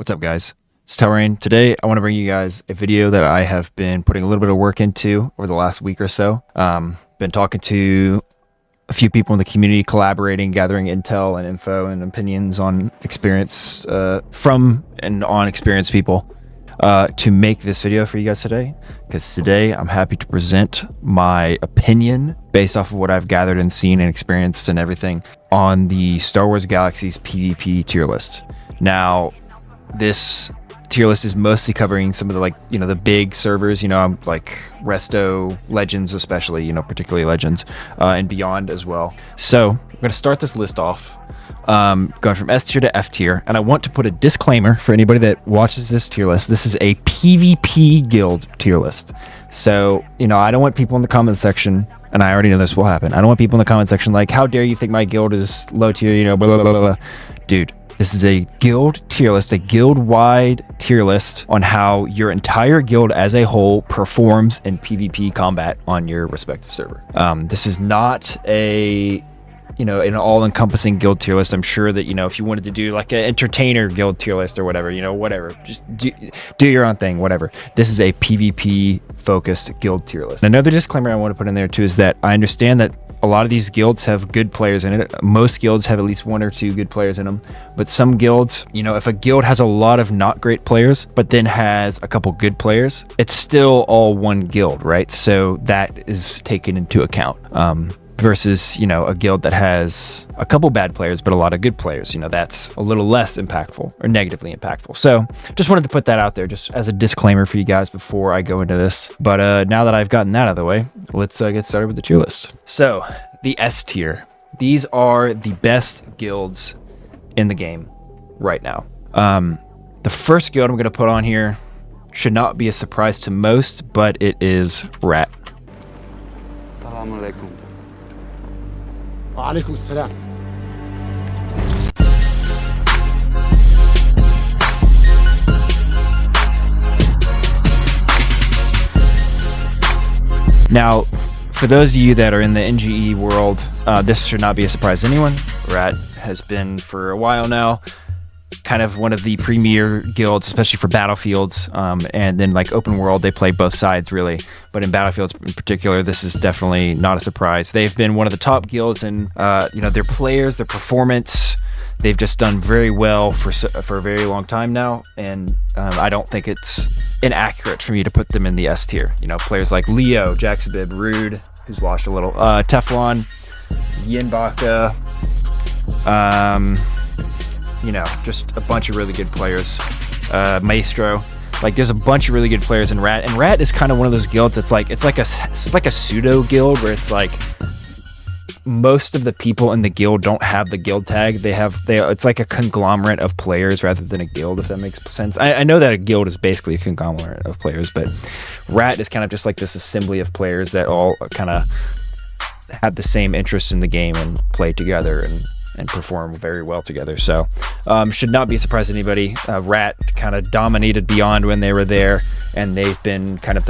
What's up, guys? It's Telrain. Today I want to bring you guys a video that I have been putting a little bit of work into over the last week or so. Been talking to a few people in the community, collaborating, gathering intel and info and opinions on experience from and on experienced people to make this video for you guys today. Because today I'm happy to present my opinion based off of what I've gathered and seen and experienced and everything on the Star Wars Galaxy's PvP tier list. Now, this tier list is mostly covering some of the the big servers, like Resto, Legends especially, particularly Legends, and beyond as well. So I'm going to start this list off going from S tier to F tier, and I want to put a disclaimer for anybody that watches this tier list. This is a PvP guild tier list. So, I don't want people in the comment section, and I already know this will happen. I don't want people in the comment section like, how dare you think my guild is low tier, blah, blah, blah, blah. Dude, this is a guild tier list, a guild-wide tier list on how your entire guild as a whole performs in PvP combat on your respective server. This is not an all-encompassing guild tier list. I'm sure that, if you wanted to do like an entertainer guild tier list or whatever, whatever, just do your own thing, whatever. This is a PvP-focused guild tier list. Another disclaimer I want to put in there too is that I understand that a lot of these guilds have good players in it. Most guilds have at least one or two good players in them. But some guilds, if a guild has a lot of not great players, but then has a couple good players, it's still all one guild, right? So that is taken into account. Versus, a guild that has a couple bad players, but a lot of good players, that's a little less impactful or negatively impactful. So just wanted to put that out there just as a disclaimer for you guys before I go into this. But now that I've gotten that out of the way, let's get started with the tier list. So the S tier, these are the best guilds in the game right now. The first guild I'm going to put on here should not be a surprise to most, but it is Rat. Assalamu alaikum. وعليكم السلام. Now, for those of you that are in the NGE world, this should not be a surprise to anyone. Rat has been for a while now kind of one of the premier guilds, especially for battlefields, and then like open world, they play both sides really, but in battlefields in particular, this is definitely not a surprise. They've been one of the top guilds, and their players, their performance, they've just done very well for a very long time now, and I don't think it's inaccurate for me to put them in the S tier. Players like Leo, Jaxabib, Rude, who's washed a little, Teflon, Yinbaka, just a bunch of really good players. Maestro, there's a bunch of really good players in Rat, and Rat is kind of one of those guilds that's it's like a pseudo guild where it's like most of the people in the guild don't have the guild tag. It's like a conglomerate of players rather than a guild, if that makes sense. I know that a guild is basically a conglomerate of players, but Rat is kind of just like this assembly of players that all kind of have the same interests in the game and play together and perform very well together. So should not be a surprise to anybody. Rat kind of dominated Beyond when they were there, and they've been kind of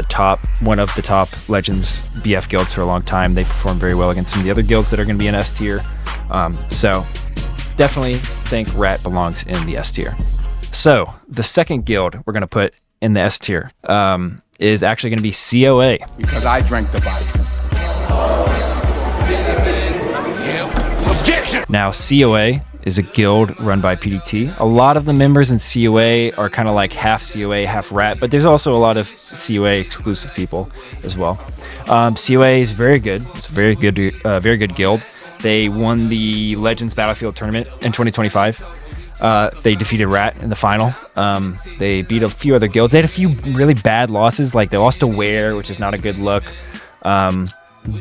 one of the top Legends BF guilds for a long time. They perform very well against some of the other guilds that are going to be in S tier. So definitely think Rat belongs in the S tier. So the second guild we're going to put in the S tier is actually going to be COA. Because I drank the vodka. Now, COA is a guild run by PDT. A lot of the members in COA are kind of like half COA, half Rat, but there's also a lot of COA exclusive people as well. COA is very good. It's a very good guild. They won the Legends Battlefield tournament in 2025. They defeated Rat in the final. They beat a few other guilds. They had a few really bad losses, like they lost to Ware, which is not a good look.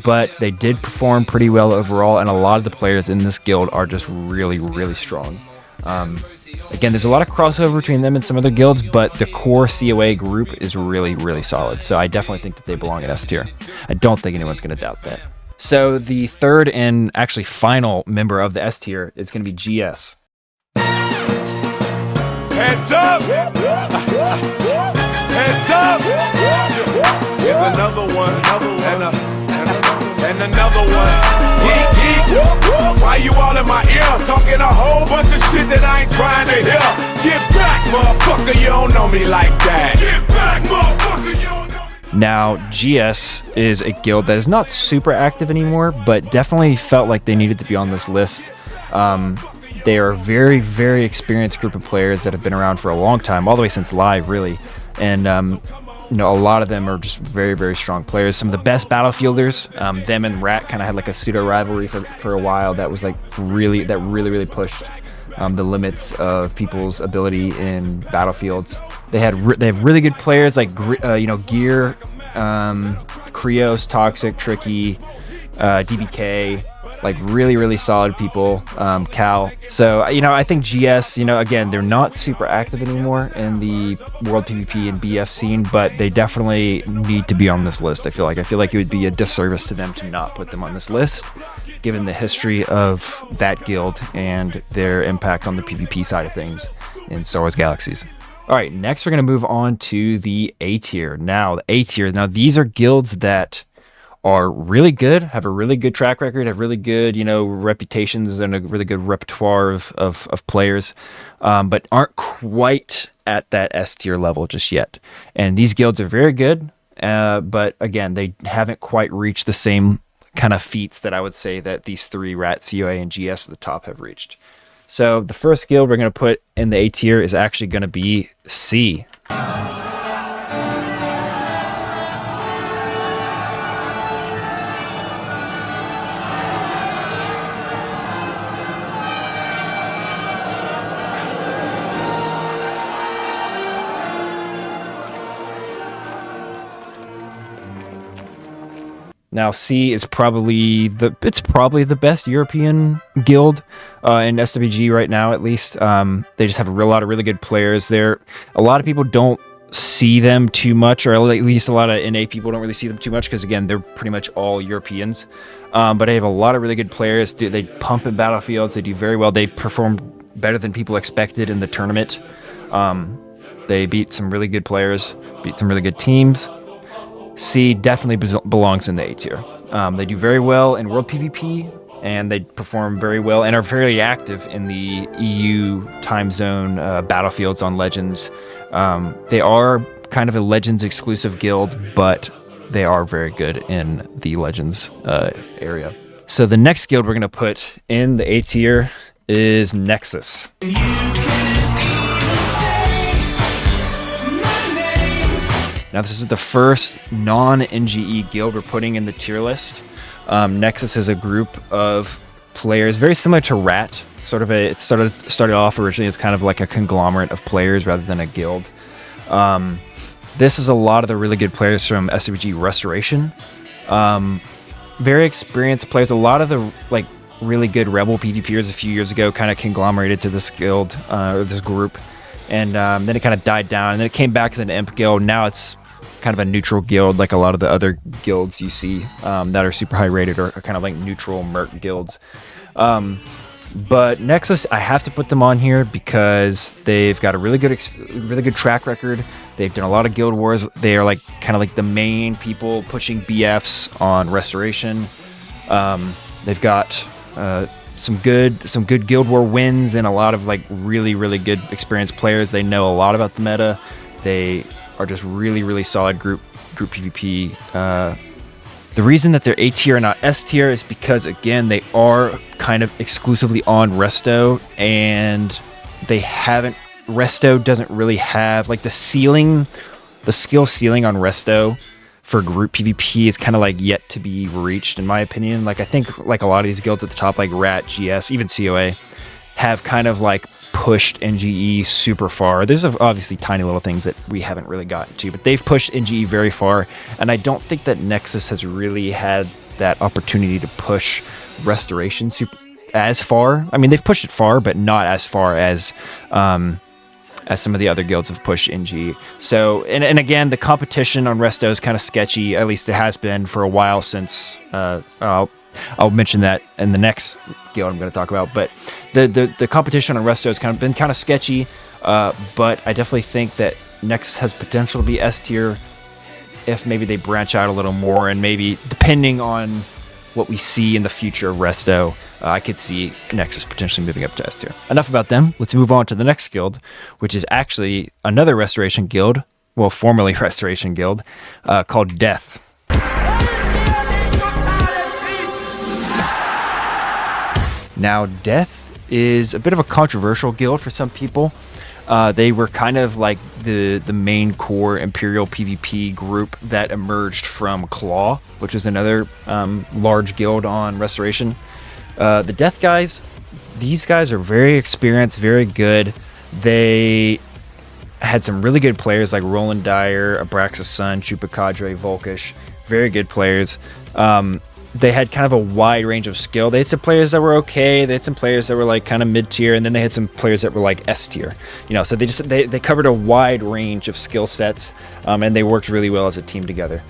But they did perform pretty well overall, and a lot of the players in this guild are just really, really strong. Again, there's a lot of crossover between them and some other guilds, but the core COA group is really, really solid. So I definitely think that they belong in S tier. I don't think anyone's going to doubt that. So the third and actually final member of the S tier is going to be GS. Heads up! Heads up! Here's another one, and another one. Geek, geek. Why you all in my ear? Talking a whole bunch of shit that I ain't trying to hear. Get back, motherfucker, you don't know me like that. Get back, motherfucker, you don't know me. Now, GS is a guild that is not super active anymore, but definitely felt like they needed to be on this list. They are a very, very experienced group of players that have been around for a long time, all the way since Live, really. And, you know, a lot of them are just very, very strong players. Some of the best battlefielders, them and Rat kind of had like a pseudo rivalry for a while that was like really pushed the limits of people's ability in battlefields. They have really good players like you know, Gear, Krios, Toxic, Tricky, DBK, like really solid people. Cal. So, you know, I think GS, you know, again, they're not super active anymore in the world PvP and BF scene, but they definitely need to be on this list. I feel like it would be a disservice to them to not put them on this list, given the history of that guild and their impact on the PvP side of things in Star Wars Galaxies. All right, next we're going to move on to the A tier. Now, the A tier. Now, these are guilds that are really good, have a really good track record, have really good, you know, reputations and a really good repertoire of players, but aren't quite at that S tier level just yet. And these guilds are very good, but again, they haven't quite reached the same kind of feats that I would say that these three, Rat, COA, and GS at the top, have reached. So the first guild we're going to put in the A tier is actually going to be C. Now, C is probably the best European guild in SWG right now, at least. They just have a lot of really good players there. A lot of people don't see them too much, or at least a lot of NA people don't really see them too much, because again, they're pretty much all Europeans. But they have a lot of really good players. They pump in battlefields. They do very well. They perform better than people expected in the tournament. They beat some really good players, beat some really good teams. C definitely belongs in the A tier. They do very well in world PvP, and they perform very well and are very active in the EU time zone battlefields on Legends. They are kind of a Legends exclusive guild, but they are very good in the Legends area. So the next guild we're going to put in the A tier is Nexus. Now, this is the first non-NGE guild we're putting in the tier list. Nexus is a group of players very similar to Rat. It started off originally as kind of like a conglomerate of players rather than a guild. This is a lot of the really good players from SWG Restoration. Very experienced players. A lot of the like really good Rebel PvPers a few years ago kind of conglomerated to this guild or this group, and then it kind of died down, and then it came back as an imp guild. Now it's kind of a neutral guild, like a lot of the other guilds you see that are super high rated, or kind of like neutral merc guilds. But Nexus, I have to put them on here because they've got a really good track record. They've done a lot of guild wars. They are like kind of like the main people pushing BFs on Restoration. They've got some good guild war wins and a lot of like really good experienced players. They know a lot about the meta. They are just really solid group PvP. The reason that they're A tier and not S tier is because, again, they are kind of exclusively on Resto, and Resto doesn't really have like the skill ceiling on Resto for group PvP is kind of like yet to be reached, in my opinion. Like, I think like a lot of these guilds at the top, like Rat, GS, even COA, have kind of like pushed NGE super far. There's obviously tiny little things that we haven't really gotten to, but they've pushed NGE very far, and I don't think that Nexus has really had that opportunity to push Restoration as far. I mean, they've pushed it far, but not as far as some of the other guilds have pushed NGE. So, and again, the competition on Resto is kind of sketchy. At least it has been for a while since. I'll mention that in the next guild I'm going to talk about. But the competition on Resto has been kind of sketchy. But I definitely think that Nexus has potential to be S tier if maybe they branch out a little more, and maybe depending on what we see in the future of Resto, I could see Nexus potentially moving up to S tier. Enough about them. Let's move on to the next guild, which is actually another restoration guild, well, formerly restoration guild, called Death. Now, Death is a bit of a controversial guild for some people. They were kind of like the main core Imperial PvP group that emerged from Claw, which is another large guild on Restoration. The Death guys, these guys are very experienced, very good. They had some really good players like Roland Dyer, Abraxas Sun, Chupacadre, Volkish. Very good players. They had kind of a wide range of skill. They had some players that were okay. They had some players that were like kind of mid-tier, and then they had some players that were like S-tier. You know, so they covered a wide range of skill sets, and they worked really well as a team together.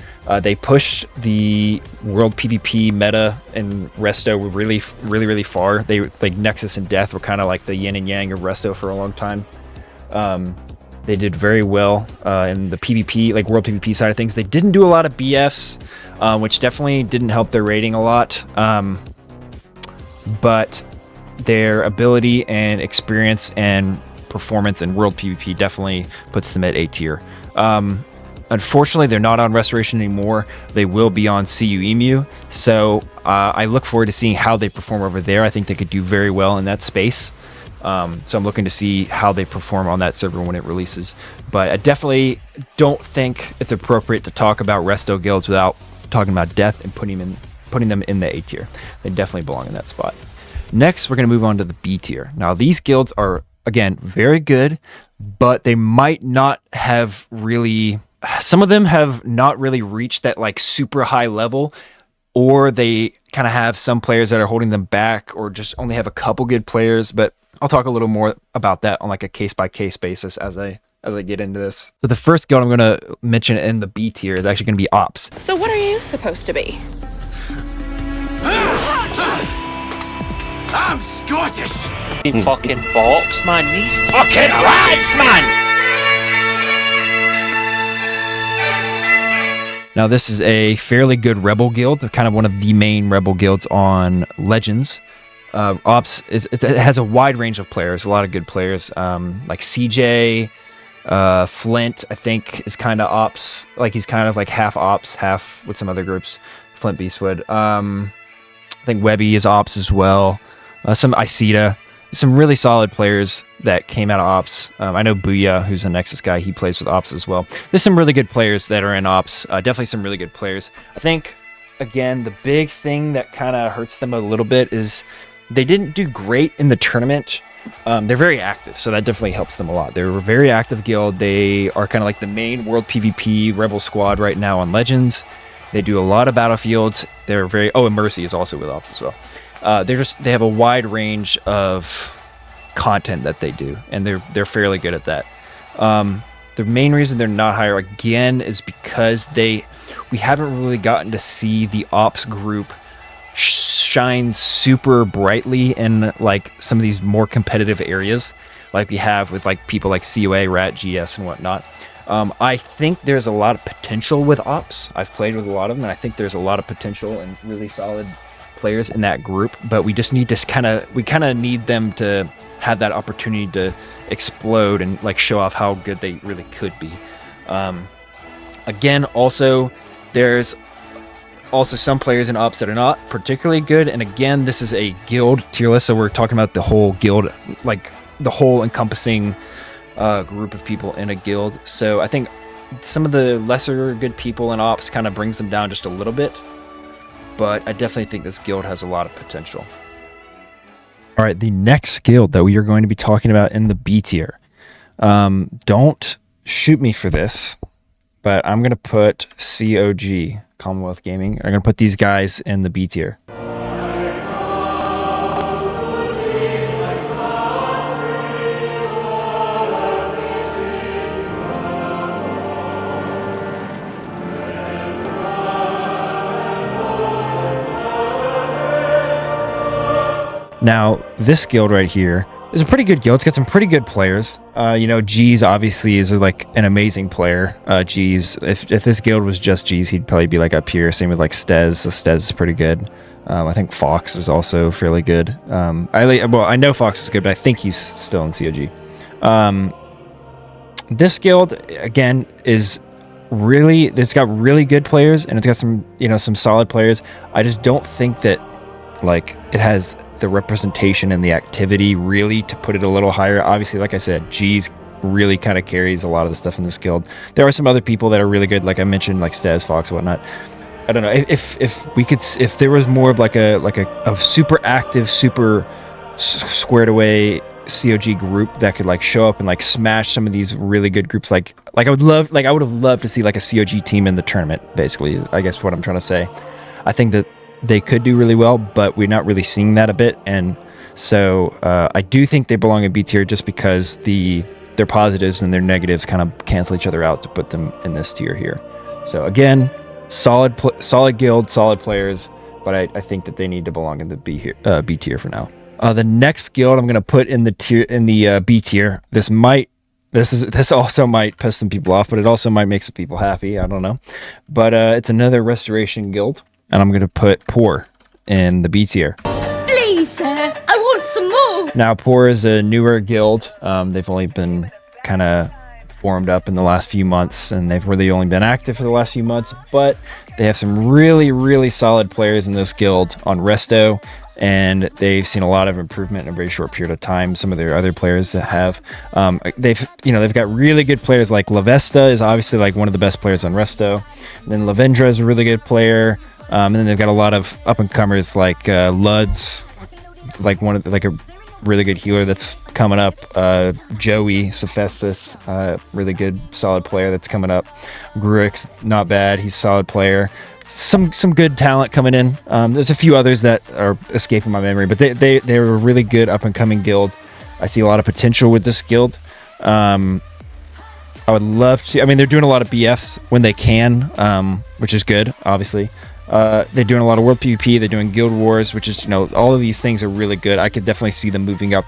They pushed the world PvP meta and Resto really far. They like Nexus and Death were kind of like the yin and yang of Resto for a long time. They did very well in the PvP, like world PvP side of things. They didn't do a lot of BFs, which definitely didn't help their rating a lot. But their ability and experience and performance in world PvP definitely puts them at A tier. Unfortunately, they're not on Restoration anymore. They will be on CU Emu. So I look forward to seeing how they perform over there. I think they could do very well in that space. So I'm looking to see how they perform on that server when it releases. But I definitely don't think it's appropriate to talk about Resto guilds without talking about Death and putting them in the A tier. They definitely belong in that spot. Next, we're going to move on to the B tier. Now, these guilds are, again, very good, but they might not have really... Some of them have not really reached that like super high level, or they kind of have some players that are holding them back, or just only have a couple good players. But I'll talk a little more about that on like a case-by-case basis as I get into this. So the first guild I'm going to mention in the B tier is actually going to be Ops. So what are you supposed to be? I'm Scottish. Fucking box, man. These fucking rights, man. Now this is a fairly good rebel guild. They're kind of one of the main rebel guilds on Legends. Ops it has a wide range of players, a lot of good players, like CJ, Flint, I think is kind of Ops, like he's kind of like half Ops, half with some other groups. Flint Beastwood. I think Webby is Ops as well. Some Isida, some really solid players that came out of Ops. I know Booyah, who's a Nexus guy, he plays with Ops as well. There's some really good players that are in Ops. Definitely some really good players. I think, again, the big thing that kind of hurts them a little bit is they didn't do great in the tournament. They're very active, so that definitely helps them a lot. They're a very active guild. They are kind of like the main world PvP rebel squad right now on Legends. They do a lot of battlefields. They're very... Oh, and Mercy is also with Ops as well. They have a wide range of content that they do, and they're fairly good at that. The main reason they're not higher, again, is because we haven't really gotten to see the Ops group shine super brightly in like some of these more competitive areas, like we have with like people like COA, Rat, GS, and whatnot. I think there's a lot of potential with Ops. I've played with a lot of them, and I think there's a lot of potential and really solid players in that group, but we just need to kind of need them to have that opportunity to explode and like show off how good they really could be. Again, also there's also some players in Ops that are not particularly good, and again, this is a guild tier list, so we're talking about the whole guild, like the whole encompassing group of people in a guild. So I think some of the lesser good people in Ops kind of brings them down just a little bit, but I definitely think this guild has a lot of potential. All right, the next guild that we are going to be talking about in the B tier. Don't shoot me for this, but I'm going to put COG, Commonwealth Gaming. I'm going to put these guys in the B tier. Now, this guild right here is a pretty good guild. It's got some pretty good players. G's obviously is like an amazing player. G's, if this guild was just G's, he'd probably be like up here. Same with like Stez. So Stez is pretty good. I think Fox is also fairly good. I know Fox is good, but I think he's still in COG. This guild again is really, it's got really good players, and it's got some, you know, some solid players. I just don't think that like it has the representation and the activity really to put it a little higher. Obviously, like I said, G's really kind of carries a lot of the stuff in this guild. There are some other people that are really good, like I mentioned, like Staz, Fox, whatnot. I don't know if we could, if there was more of like a super active, super squared away COG group that could like show up and like smash some of these really good groups. Like I would have loved to see like a COG team in the tournament, basically, I guess what I'm trying to say. I think that they could do really well, but we're not really seeing that a bit. And so I do think they belong in B tier just because their positives and their negatives kind of cancel each other out to put them in this tier here. So again, solid guild, solid players, but I think that they need to belong in the B tier for now. The next guild I'm gonna put in the B tier. This also might piss some people off, but it also might make some people happy. I don't know, but it's another restoration guild, and I'm gonna put Poor in the B tier. Please, sir, I want some more. Now, Poor is a newer guild. They've only been kind of formed up in the last few months, and they've really only been active for the last few months, but they have some really, really solid players in this guild on Resto, and they've seen a lot of improvement in a very short period of time. Some of their other players that have, they've got really good players. Like Lavesta is obviously like one of the best players on Resto. And then Lavendra is a really good player. And then they've got a lot of up and comers like Luds, like a really good healer that's coming up. Joey Cephestus, really good solid player that's coming up. Gruix, not bad, he's a solid player. Some good talent coming in. There's a few others that are escaping my memory, but they're a really good up and coming guild. I see a lot of potential with this guild. I would love to. I mean, they're doing a lot of BFs when they can, which is good, obviously. They're doing a lot of world PvP. They're doing guild wars, which is, all of these things are really good. I could definitely see them moving up,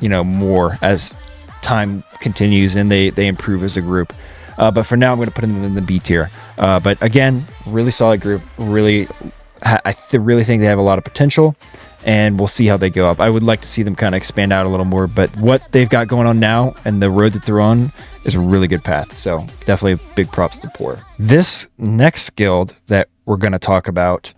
more as time continues and they improve as a group. But for now, I'm going to put them in the B tier. But again, really solid group. Really, I really think they have a lot of potential, and we'll see how they go up. I would like to see them kind of expand out a little more, but what they've got going on now and the road that they're on is a really good path. So definitely big props to Poor. This next guild that we're going to talk about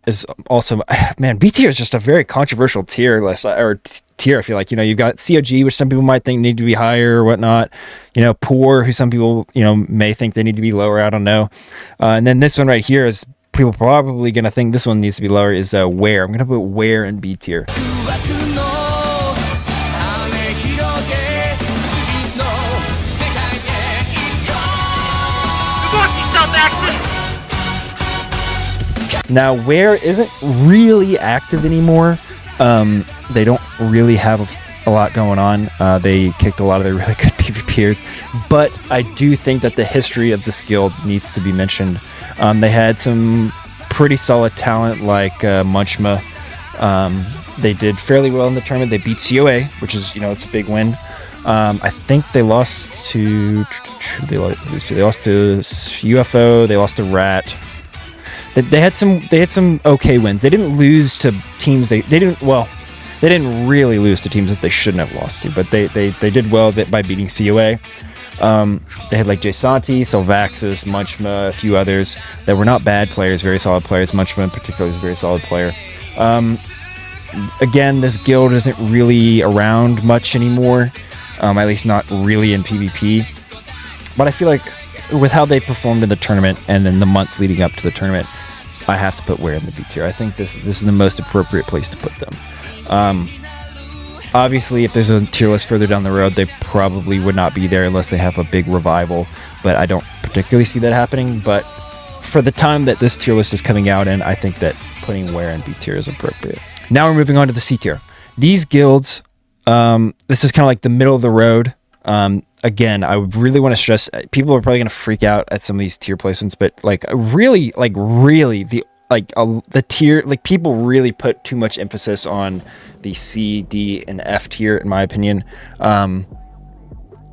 is also, man, B tier is just a very controversial tier list, or tier. I feel like, you've got COG, which some people might think need to be higher or whatnot. Poor, who some people, may think they need to be lower. I don't know. And then this one right here is people probably going to think this one needs to be lower, is Where. I'm going to put Where in B tier. Now, Where isn't really active anymore. They don't really have a lot going on. They kicked a lot of their really good PvPers, but I do think that the history of this guild needs to be mentioned. They had some pretty solid talent like Munchma. They did fairly well in the tournament. They beat COA, which is, it's a big win. I think they lost to UFO. They lost to Rat. They had some okay wins. They didn't lose to teams. They didn't really lose to teams that they shouldn't have lost to, but they did well by beating COA. They had like Jasanti, Silvaxis, Munchma, a few others that were not bad players, very solid players. Munchma in particular is a very solid player. Again, this guild isn't really around much anymore, at least not really in PvP. But I feel like with how they performed in the tournament and then the months leading up to the tournament, I have to put Where in the B tier. I think this is the most appropriate place to put them. Obviously, if there's a tier list further down the road, they probably would not be there unless they have a big revival, but I don't particularly see that happening. But for the time that this tier list is coming out in, I think that putting Where in B tier is appropriate. Now we're moving on to the C tier. These guilds, this is kind of like the middle of the road. Again, I would really want to stress, people are probably going to freak out at some of these tier placements, but really the tier, people really put too much emphasis on the C, D, and F tier, in my opinion.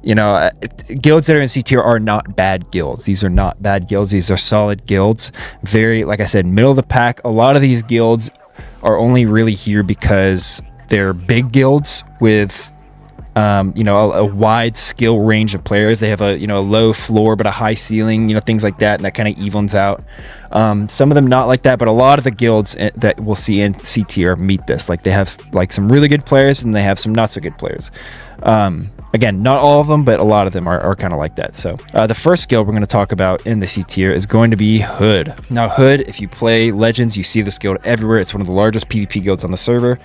guilds that are in C tier are not bad guilds. These are not bad guilds. These are solid guilds. Very, like I said, middle of the pack. A lot of these guilds are only really here because they're big guilds with a wide skill range of players. They have a low floor but a high ceiling, things like that, and that kind of evens out. Some of them not like that, but a lot of the guilds that we'll see in C tier meet this. Like they have like some really good players and they have some not so good players. Again, not all of them, but a lot of them are kind of like that. So the first guild we're going to talk about in the C tier is going to be Hood. Now Hood, if you play Legends, you see this guild everywhere. It's one of the largest PvP guilds on the server.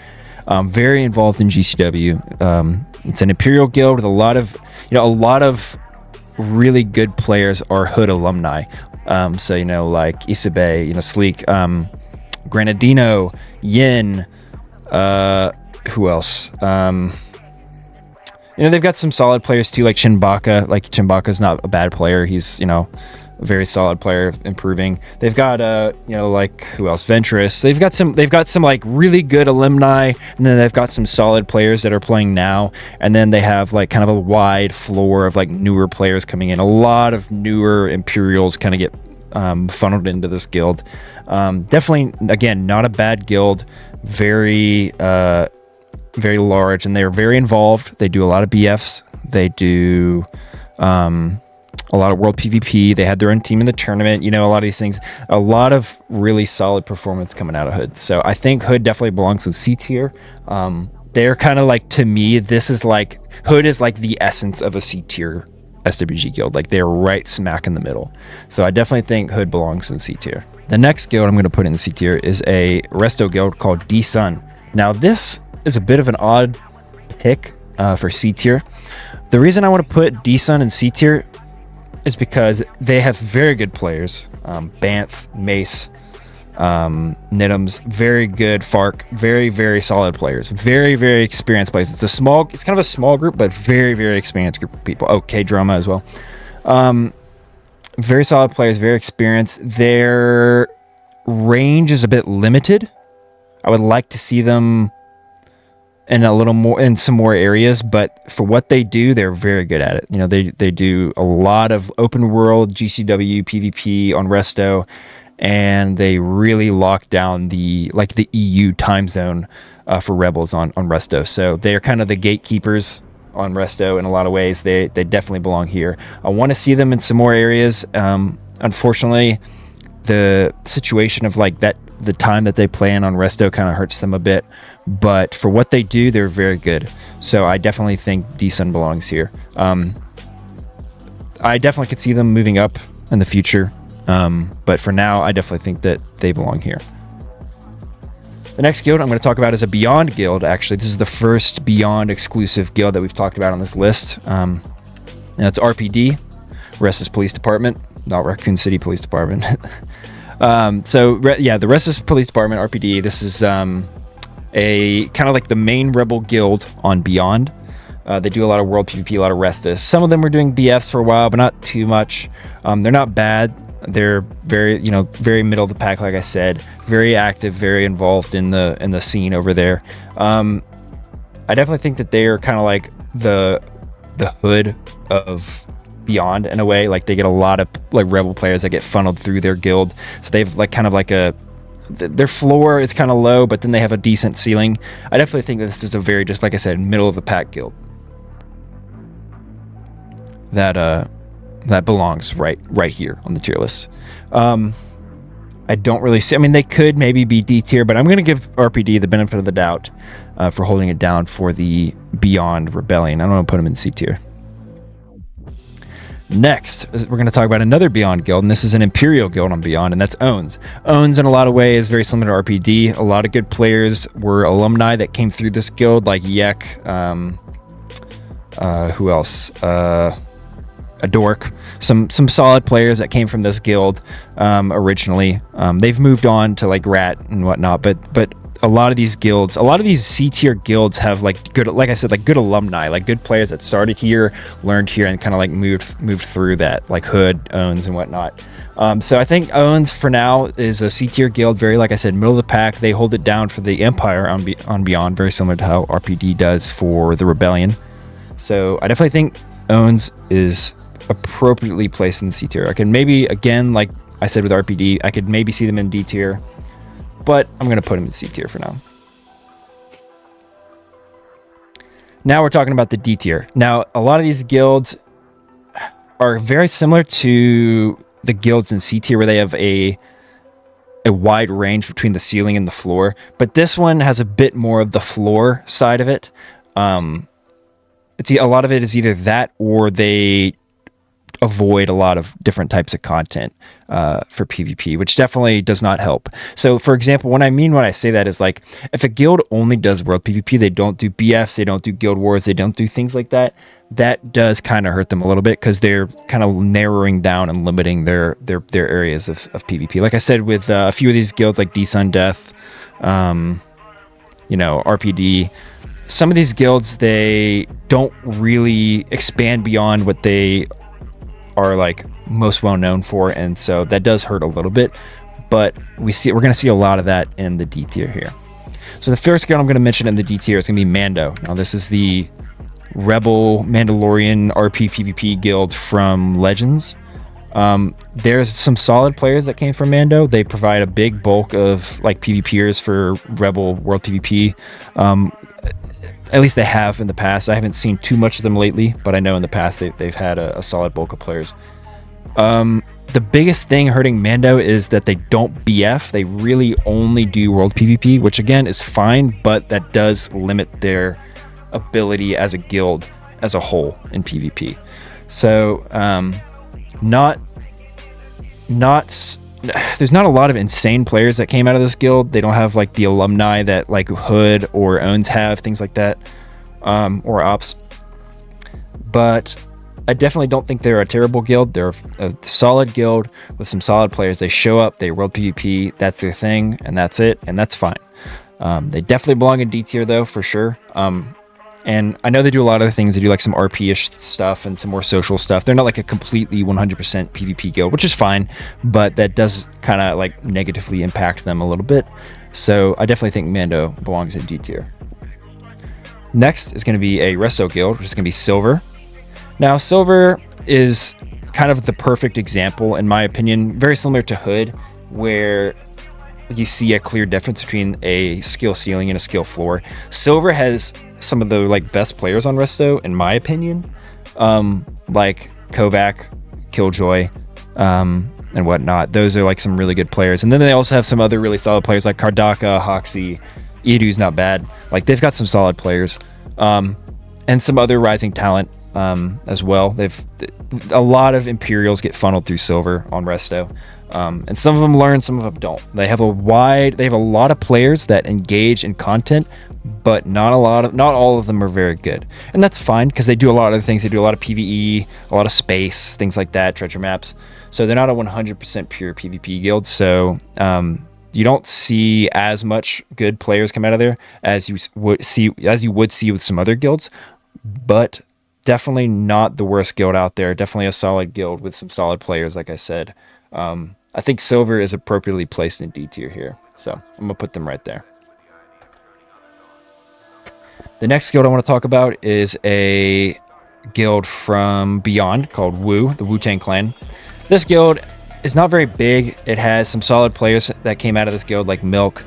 Very involved in GCW. It's an Imperial guild with a lot of really good players are Hood alumni. So like Isabe, Sleek, Granadino, Yin, who else? They've got some solid players too, like Chinbaka. Like Chinbaka's not a bad player. He's a very solid player, improving. They've got like who else? Ventress. They've got some like really good alumni, and then they've got some solid players that are playing now, and then they have like kind of a wide floor of like newer players coming in. A lot of newer Imperials kind of get funneled into this guild. Definitely, again, not a bad guild. Very large, and they're very involved. They do a lot of BFs. They do a lot of world PvP. They had their own team in the tournament. A lot of these things. A lot of really solid performance coming out of Hood. So I think Hood definitely belongs in C tier. They're kind of like, to me, this is like, Hood is like the essence of a C tier SWG guild. Like they're right smack in the middle. So I definitely think Hood belongs in C tier. The next guild I'm going to put in C tier is a resto guild called D-Sun. Now this is a bit of an odd pick for C tier. The reason I want to put D-Sun in C tier is because they have very good players. Banff, Mace, Nidums, very good. Fark, very, very solid players. Very, very experienced players. It's kind of a small group, but very, very experienced group of people. Oh, K-Drama as well. Very solid players, very experienced. Their range is a bit limited. I would like to see them in some more areas, but for what they do, they're very good at it. They do a lot of open world GCW PvP on Resto, and they really lock down the EU time zone for Rebels on Resto. So they're kind of the gatekeepers on Resto in a lot of ways. They definitely belong here. I want to see them in some more areas. Unfortunately, the situation of the time that they play in on Resto kind of hurts them a bit, but for what they do, they're very good. So I definitely think D-Sun belongs here. I definitely could see them moving up in the future, but for now, I definitely think that they belong here. The next guild I'm going to talk about is a Beyond guild. Actually, this is the first Beyond exclusive guild that we've talked about on this list. And it's RPD, Restless Police Department, not Raccoon City Police Department. The Restless Police Department, RPD. This is a kind of like the main rebel guild on Beyond. They do a lot of world PvP, a lot of Restless. Some of them were doing BFs for a while, but not too much. They're not bad. They're very, very middle of the pack, like I said. Very active, very involved in the scene over there. I definitely think that they are kind of like the Hood of Beyond in a way. Like they get a lot of like rebel players that get funneled through their guild, so they've like kind of like their floor is kind of low, but then they have a decent ceiling. I definitely think that this is a very, just like I said, middle of the pack guild that belongs right here on the tier list. I don't really see, they could maybe be D tier, but I'm going to give RPD the benefit of the doubt for holding it down for the Beyond Rebellion. I don't want to put them in C tier. Next, we're going to talk about another Beyond guild, and this is an Imperial guild on Beyond, and that's Owns. Owns, in a lot of ways, very similar to RPD. A lot of good players were alumni that came through this guild, like Yek, who else? A Dork. Some solid players that came from this guild originally. They've moved on to like Rat and whatnot, but a lot of these guilds, a lot of these C tier guilds have like good, like I said, like good alumni, like good players that started here, learned here, and kind of like moved through that, like Hood, Owns, and whatnot. So I think Owns for now is a C tier guild, very, like I said, middle of the pack. They hold it down for the Empire on Beyond, very similar to how RPD does for the Rebellion. So I definitely think owns is appropriately placed in C tier. I can maybe, again, like I said with RPD, I could maybe see them in D tier, but I'm going to put them in C tier for now. Now we're talking about the D tier. Now, a lot of these guilds are very similar to the guilds in C tier, where they have a wide range between the ceiling and the floor, but this one has a bit more of the floor side of it. A lot of it is either that, or they avoid a lot of different types of content for PvP, which definitely does not help. So, for example, when I say that is like, if a guild only does world PvP, they don't do BFs, they don't do guild wars, they don't do things like that. That does kind of hurt them a little bit, because they're kind of narrowing down and limiting their areas of PvP. Like I said, with a few of these guilds like D-Sun Death, RPD, some of these guilds, they don't really expand beyond what they are like most well known for, and so that does hurt a little bit. But we're going to see a lot of that in the D tier here. So the first guild I'm going to mention in the D tier is going to be Mando. Now this is the Rebel Mandalorian RP PvP guild from Legends. There's some solid players that came from Mando. They provide a big bulk of like PvPers for Rebel World PvP. At least they have in the past. I haven't seen too much of them lately, but I know in the past they've had a solid bulk of players. The biggest thing hurting Mando is that they don't BF. They really only do World PvP, which again is fine, but that does limit their ability as a guild as a whole in PvP. So there's not a lot of insane players that came out of this guild. They don't have like the alumni that like Hood or Owns have, things like that, or Ops. But I definitely don't think they're a terrible guild. They're a solid guild with some solid players. They show up, they world PvP, that's their thing, and that's it, and that's fine. They definitely belong in D tier though, for sure. And I know they do a lot of other things. They do like some RP-ish stuff and some more social stuff. They're not like a completely 100% PvP guild, which is fine, but that does kind of like negatively impact them a little bit. So I definitely think Mando belongs in D tier. Next is going to be a Resto guild, which is going to be Silver. Now, Silver is kind of the perfect example, in my opinion, very similar to Hood, where you see a clear difference between a skill ceiling and a skill floor. Silver has some of the like best players on Resto, in my opinion, like Kovac, Killjoy, and whatnot. Those are like some really good players. And then they also have some other really solid players like Kardaka, Hoxie, Idu's not bad. Like they've got some solid players, and some other rising talent as well. A lot of Imperials get funneled through Silver on Resto. And some of them learn, some of them don't. They have a lot of players that engage in content, but not all of them are very good. And that's fine, because they do a lot of other things. They do a lot of PvE, a lot of space, things like that, treasure maps. So they're not a 100% pure PvP guild. So you don't see as much good players come out of there as you would see with some other guilds, but definitely not the worst guild out there. Definitely a solid guild with some solid players, like I said. I think Silver is appropriately placed in D tier here, so I'm gonna put them right there. The next guild I want to talk about is a guild from Beyond called Wu, the Wu-Tang Clan. This guild is not very big. It has some solid players that came out of this guild, like Milk.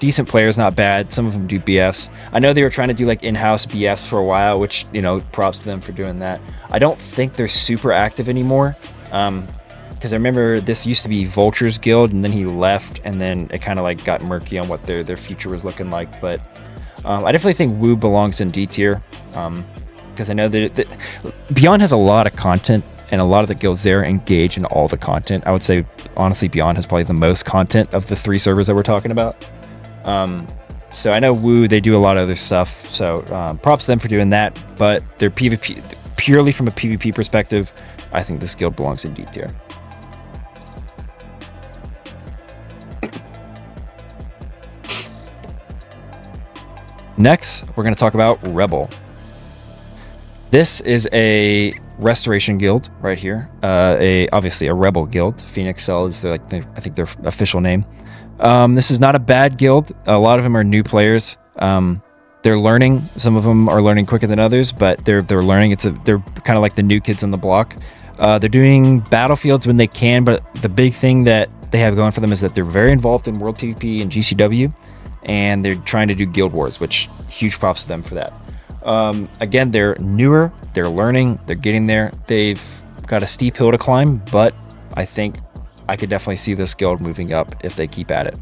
Decent players, not bad. Some of them do BFs. I know they were trying to do like in-house BFs for a while, which, props to them for doing that. I don't think they're super active anymore. Because I remember this used to be Vulture's guild, and then he left, and then it kind of like got murky on what their future was looking like. But I definitely think Wu belongs in D tier, because I know that Beyond has a lot of content, and a lot of the guilds there engage in all the content. I would say, honestly, Beyond has probably the most content of the 3 servers that we're talking about. So I know Wu, they do a lot of other stuff, so props to them for doing that. But their PvP, purely from a PvP perspective, I think this guild belongs in D tier. Next, we're going to talk about Rebel. This is a restoration guild right here. Obviously a Rebel guild. Phoenix Cell is I think their official name. This is not a bad guild. A lot of them are new players. They're they're learning. Some of them are learning quicker than others, but they're learning. They're kind of like the new kids on the block. They're doing battlefields when they can, but the big thing that they have going for them is that they're very involved in World PvP and GCW, and they're trying to do Guild Wars, which huge props to them for that. Again, they're newer, they're learning, they're getting there. They've got a steep hill to climb, but I think I could definitely see this guild moving up if they keep at it.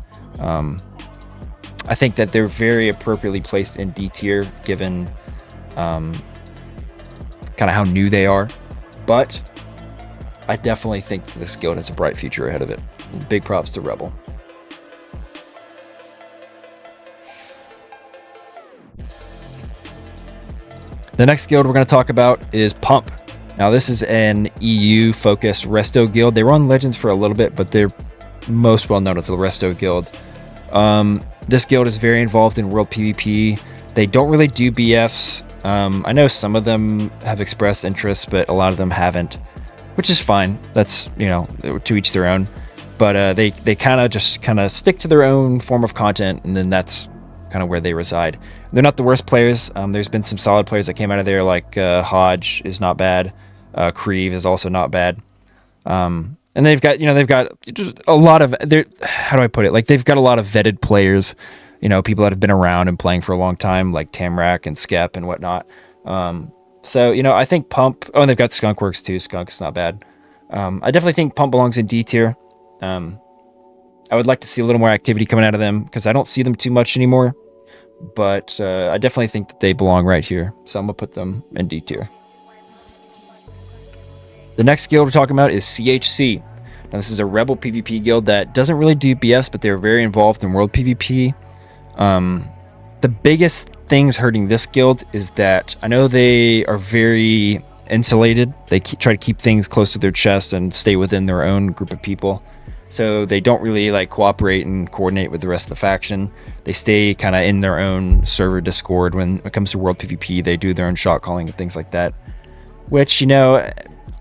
I think that they're very appropriately placed in D tier given kind of how new they are, but I definitely think this guild has a bright future ahead of it. Big props to Rebel. The next guild we're going to talk about is Pump. Now this is an EU focused resto guild. They were on Legends for a little bit, but they're most well known as the resto guild. This guild is very involved in World PvP. They don't really do BFs. I know some of them have expressed interest, but a lot of them haven't, which is fine. That's, you know, to each their own. But they kind of stick to their own form of content, and then that's kind of where they reside. They're not the worst players. There's been some solid players that came out of there, like Hodge is not bad. Creve is also not bad. And they've got just a lot of, how do I put it? Like, they've got a lot of vetted players, you know, people that have been around and playing for a long time, like Tamrak and Skep and whatnot. So, you know, I think Pump, oh, and they've got Skunkworks too. Skunk's not bad. I definitely think Pump belongs in D tier. I would like to see a little more activity coming out of them because I don't see them too much anymore. But I definitely think that they belong right here. So I'm going to put them in D tier. The next guild we're talking about is CHC. Now this is a Rebel PvP guild that doesn't really do BS, but they're very involved in World PvP. The biggest things hurting this guild is that I know they are very insulated. They try to keep things close to their chest and stay within their own group of people. So they don't really like cooperate and coordinate with the rest of the faction. They stay kind of in their own server Discord. When it comes to World PvP, they do their own shot calling and things like that, which, you know,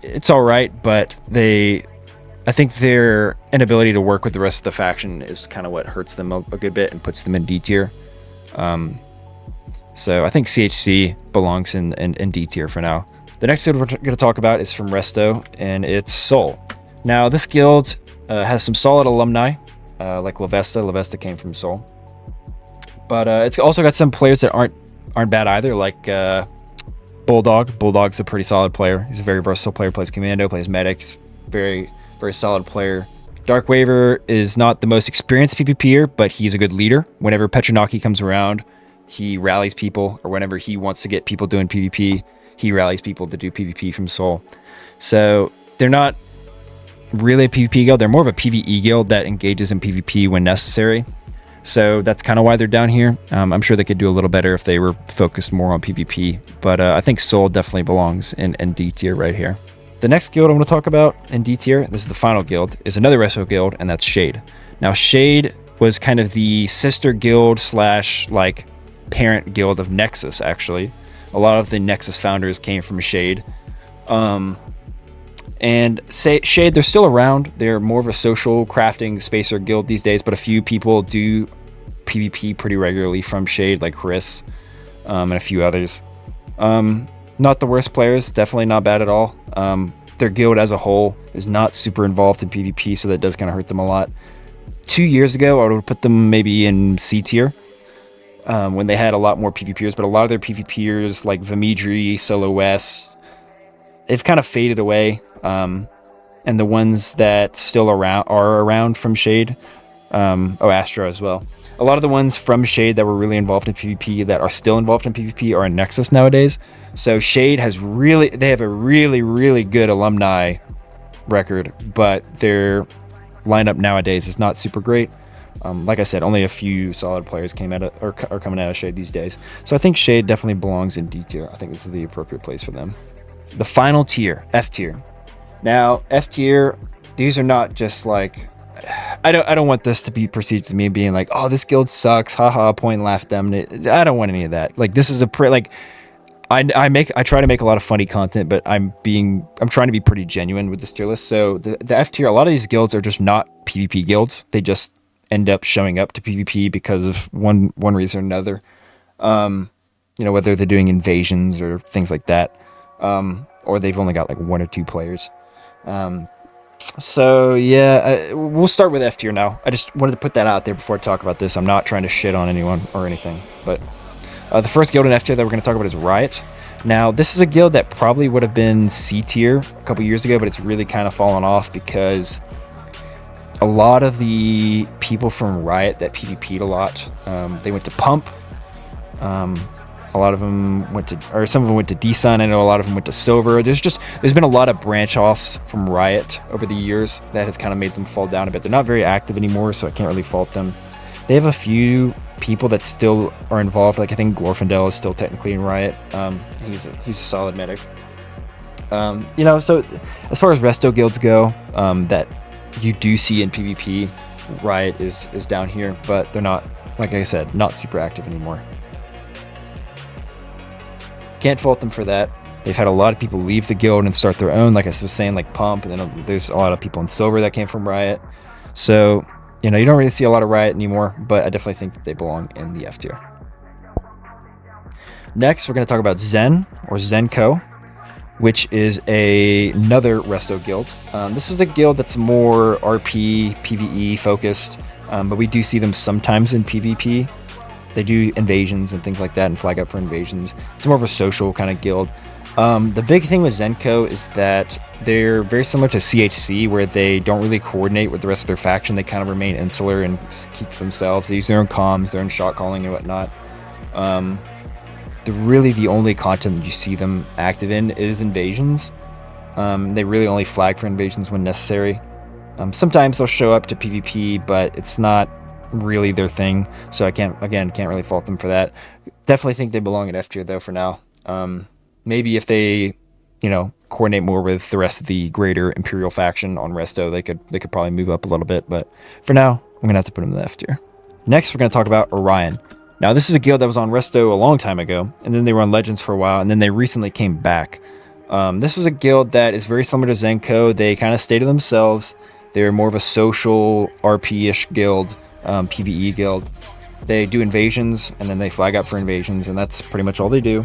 it's all right, but I think their inability to work with the rest of the faction is kind of what hurts them a good bit and puts them in D tier. So I think CHC belongs in D tier for now. The next guild we're going to talk about is from Resto, and it's Soul. Now this guild has some solid alumni, like Lavesta. Lavesta came from Soul, but it's also got some players that aren't bad either, like Bulldog. Bulldog's a pretty solid player. He's a very versatile player. Plays commando, plays medics. Very, very solid player. Dark Waver is not the most experienced PvPer, but he's a good leader. Whenever Petronaki comes around, he rallies people, or whenever he wants to get people doing PvP, he rallies people to do PvP from Soul. So they're not really a PvP guild. They're more of a PvE guild that engages in PvP when necessary. So that's kind of why they're down here. I'm sure they could do a little better if they were focused more on PvP, but I think Soul definitely belongs in D tier right here. The next guild I'm going to talk about in D tier, this is the final guild, is another Resto guild, and that's Shade. Now Shade was kind of the sister guild slash like parent guild of Nexus, actually. A lot of the Nexus founders came from Shade. And Shade, they're still around. They're more of a social crafting spacer guild these days, but a few people do PvP pretty regularly from Shade, like Chris and a few others. Not the worst players, definitely not bad at all. Their guild as a whole is not super involved in PvP, so that does kind of hurt them a lot. 2 years ago, I would have put them maybe in C tier when they had a lot more PvPers, but a lot of their PvPers like Vamidri, Solo West, they've kind of faded away. And the ones that still are around from Shade, Astra as well. A lot of the ones from Shade that were really involved in PvP that are still involved in PvP are in Nexus nowadays. So Shade has they have a really, really good alumni record, but their lineup nowadays is not super great. Like I said, only a few solid players are coming out of Shade these days. So I think Shade definitely belongs in D tier. I think this is the appropriate place for them. The final tier, F tier. Now, F tier, these are not just like, I don't want this to be perceived as me being like, oh, this guild sucks, haha, point and laugh at them. I don't want any of that. Like, this is I try to make a lot of funny content, but I'm trying to be pretty genuine with this tier list. So the F tier, a lot of these guilds are just not PvP guilds. They just end up showing up to PvP because of one reason or another. you know, whether they're doing invasions or things like that, or they've only got like 1 or 2 players. So yeah, we'll start with F tier now. I just wanted to put that out there before I talk about this. I'm not trying to shit on anyone or anything, but the first guild in F tier that we're going to talk about is Riot. Now, this is a guild that probably would have been C tier a couple years ago, but it's really kind of fallen off because a lot of the people from Riot that PvP'd a lot, they went to Pump. A lot of them went to, or some of them went to D-Sun. I know a lot of them went to Silver. There's been a lot of branch offs from Riot over the years that has kind of made them fall down a bit. They're not very active anymore, so I can't really fault them. They have a few people that still are involved. Like I think Glorfindel is still technically in Riot. He's a solid medic. You know, so as far as resto guilds go, that you do see in PvP, Riot is down here, but they're not, like I said, not super active anymore. Can't fault them for that. They've had a lot of people leave the guild and start their own, like I was saying, like Pump, and then there's a lot of people in Silver that came from Riot. So, you know, you don't really see a lot of Riot anymore, but I definitely think that they belong in the F tier. Next, we're going to talk about Zen, or Zenko, which is another resto guild. This is a guild that's more RP, PvE focused, but we do see them sometimes in PvP. They do invasions and things like that and flag up for invasions. It's more of a social kind of guild. The big thing with Zenko is that they're very similar to CHC, where they don't really coordinate with the rest of their faction. They kind of remain insular and keep to themselves. They use their own comms, their own shot calling and whatnot. Really the only content that you see them active in is invasions. They really only flag for invasions when necessary. Sometimes they'll show up to PvP, but it's not really their thing, so I can't really fault them for that. Definitely think they belong at F tier though for now. Maybe if they, you know, coordinate more with the rest of the greater Imperial faction on resto, they could probably move up a little bit, but for now I'm gonna have to put them in the F tier. Next, we're gonna talk about Orion. Now, this is a guild that was on resto a long time ago, and then they were on Legends for a while, and then they recently came back. This is a guild that is very similar to Zenko. They kind of stay to themselves. They're more of a social RP-ish guild, PvE guild. They do invasions, and then they flag up for invasions, and that's pretty much all they do.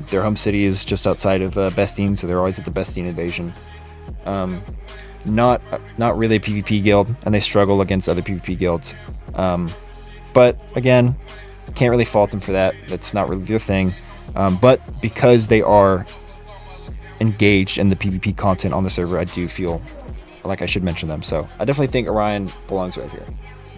Their home city is just outside of Bestine, so they're always at the Bestine invasion. Not really a PvP guild, and they struggle against other PvP guilds. But again, can't really fault them for that. That's not really their thing. But because they are engaged in the PvP content on the server, I do feel like I should mention them. So I definitely think Orion belongs right here.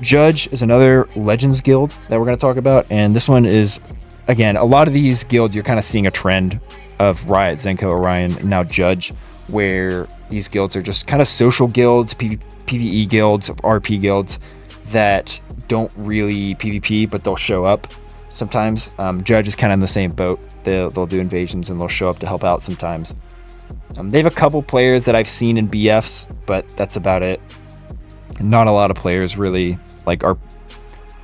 Judge is another Legends guild that we're going to talk about, and this one is, again, a lot of these guilds you're kind of seeing a trend of Riot, Zenko, Orion, and now Judge, where these guilds are just kind of social guilds, PvE guilds, RP guilds that don't really PvP, but they'll show up sometimes. Judge is kind of in the same boat. They'll do invasions and they'll show up to help out sometimes. They have a couple players that I've seen in BFs, but that's about it. Not a lot of players really like are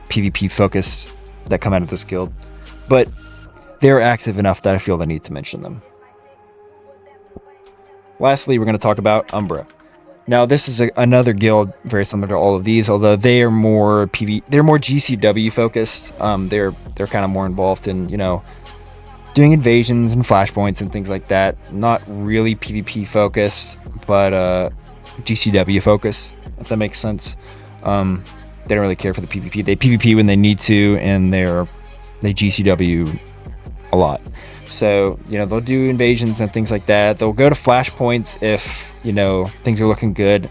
PvP focused that come out of this guild, but they're active enough that I feel the need to mention them. Lastly, we're going to talk about Umbra. Now, this is another guild very similar to all of these, although they are more they're more GCW focused. They're kind of more involved in, you know, doing invasions and flashpoints and things like that. Not really PvP focused, but GCW focused, if that makes sense. They don't really care for the PvP. They PvP when they need to, and they GCW a lot. So, you know, they'll do invasions and things like that. They'll go to flashpoints if, you know, things are looking good,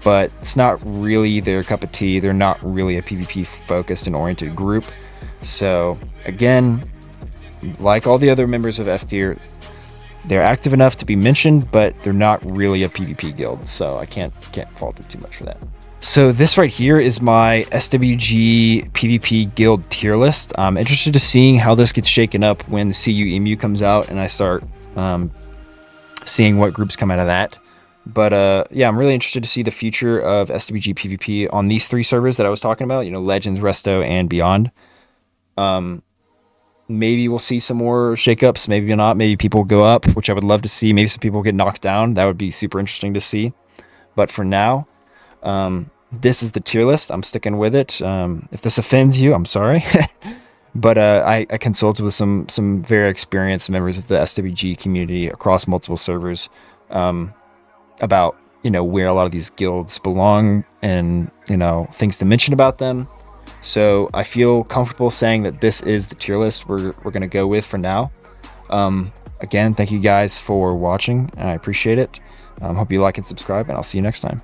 but it's not really their cup of tea. They're not really a PvP focused and oriented group. So again, like all the other members of F tier, they're active enough to be mentioned, but they're not really a PvP guild. So I can't fault them too much for that. So this right here is my SWG PvP guild tier list. I'm interested to seeing how this gets shaken up when the CU EMU comes out and I start seeing what groups come out of that. But yeah, I'm really interested to see the future of SWG PvP on these 3 servers that I was talking about, you know, Legends, Resto, and beyond. Maybe we'll see some more shakeups, maybe not. Maybe people go up, which I would love to see. Maybe some people get knocked down. That would be super interesting to see. But for now, this is the tier list. I'm sticking with it. If this offends you, I'm sorry. But I consulted with some very experienced members of the SWG community across multiple servers about, you know, where a lot of these guilds belong and, you know, things to mention about them. So I feel comfortable saying that this is the tier list we're going to go with for now. Again, thank you guys for watching, and I appreciate it. Hope you like and subscribe, and I'll see you next time.